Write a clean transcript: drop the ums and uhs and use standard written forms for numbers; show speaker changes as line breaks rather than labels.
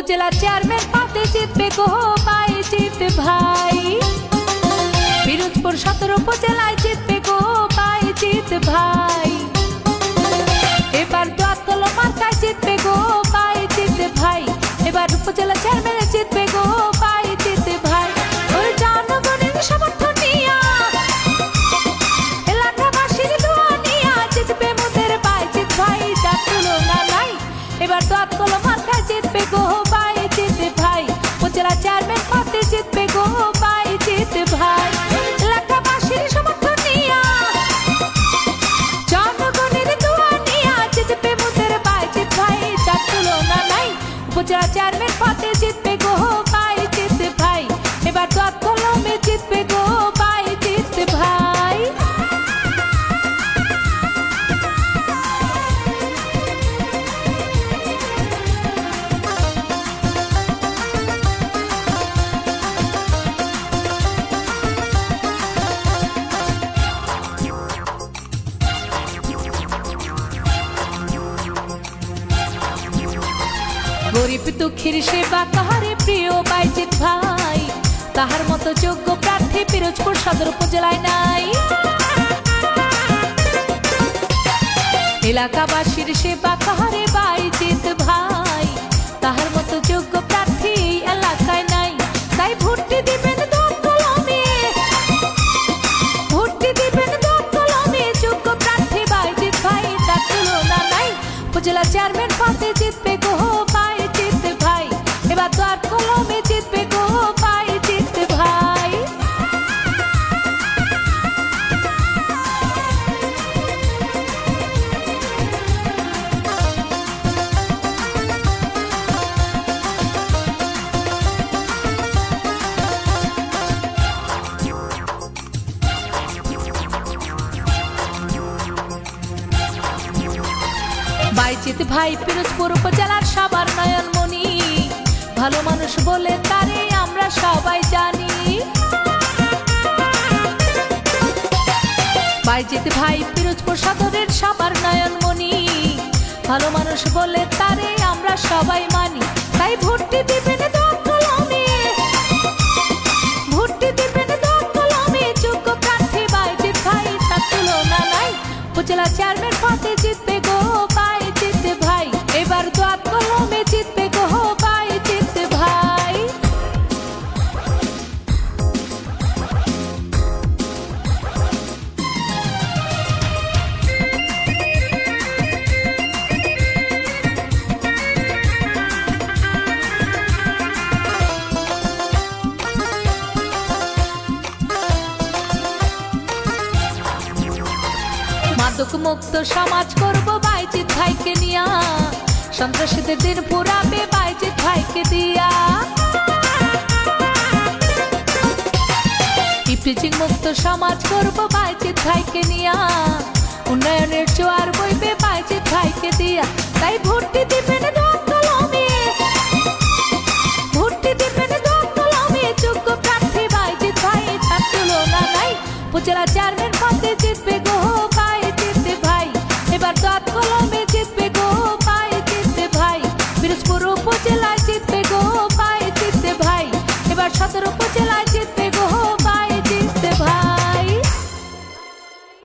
উপজেলা চেয়ারম্যান পদে জিতবে গো বাইজিৎ ভাই। পিরোজপুর সদর উপজেলায় জিতবে গো বাইজিৎ ভাই। এবার দোয়াত কলম মার্কায় জিতবে গো বাইজিৎ ভাই। এবার উপজেলা চেয়ারম্যান জিতবে গো বাইজিৎ ভাই। ওই জনগণের সমর্থন নিয়া, এলাকাবাসীর দোয়া নিয়া জিতবে মোদের বাইজিৎ ভাই, যার তুলনা নাই। এবার দোয়াত কলম মার্কায় জিতবে গো বাইজিৎ ভাই। উপজেলা চেয়ারম্যান পদে জিতবে গো বাইজিৎ ভাই। এলাকাবাসীর সমর্থন নিয়া, জনগণের দোয়া নিয়া জিতবে মোদের বাইজিৎ ভাই, যার তুলনা নাই। উপজেলা চেয়ারম্যান পদে জিতবে গো বাইজিৎ ভাই। এবার দোয়াত কলমে জিতবে গো বাইজিৎ ভাই। গরিব দুঃখীর সেবা কাহারে প্রিয় বাইজিৎ ভাই, তাহার মতো যোগ্য প্রার্থী পিরোজপুর সদর উপজেলায় নাই। এলাকাবাসীর সেবা কাহারে বাইজিৎ ভাই, তাহার মতো যোগ্য প্রার্থী এলাকায় নাই। তাই ভোটটি দিবেন দোয়াত কলমে, ভোটটি দিবেন দোয়াত কলমে, যোগ্য প্রার্থী বাইজিৎ ভাই, তার তুলনা নাই। উপজেলা চেয়ারম্যান পদে জিতবে গো বাইজিৎ ভাই। এবার দোয়াত কলমে জিতবে গো বাইজিৎ ভাই। বাইজিৎ ভাই পিরোজপুর উপজেলার সবার নয়নমণি, ভালো মানুষ বলে তারে আমরা সবাই জানি। বাইজিৎ ভাই পিরোজপুর সদরের সবার নয়নমণি, ভালো মানুষ বলে তারে আমরা সবাই মানি। তাই ভোটটি দিবেন দোয়াত কলমে, ভোটটি দিবেন দোয়াত কলমে, যোগ্য প্রার্থী বাইজিৎ ভাই, তার তুলনা নাই। উপজেলা চেয়ারম্যান পদে জিতবে গো বাইজিৎ ভাই। এবার দোয়াত কলমে জিতবে গো বাইজিৎ ভাই। মাদক মুক্ত সমাজ করব বাইজিৎ ভাইকে নিয়া, সন্ত্রাসীদের দিন পুরাবে বাইজিৎ ভাইকে দিয়া। ইফটিজিং মুক্ত সমাজ করব বাইজিৎ ভাইকে নিয়া, উন্নয়নের জোয়ার বইবে বাইজিৎ ভাইকে দিয়া। তাই ভোটটি দিবেন দোয়াত কলমে, ভোটটি দিবেন দোয়াত কলমে, যোগ্য প্রার্থী বাইজিৎ ভাই, তার তুলনা নাই। উপজেলা চেয়ারম্যান পদে জিতবে গো বাইজিৎ ভাই। এবার দোয়াত কলমে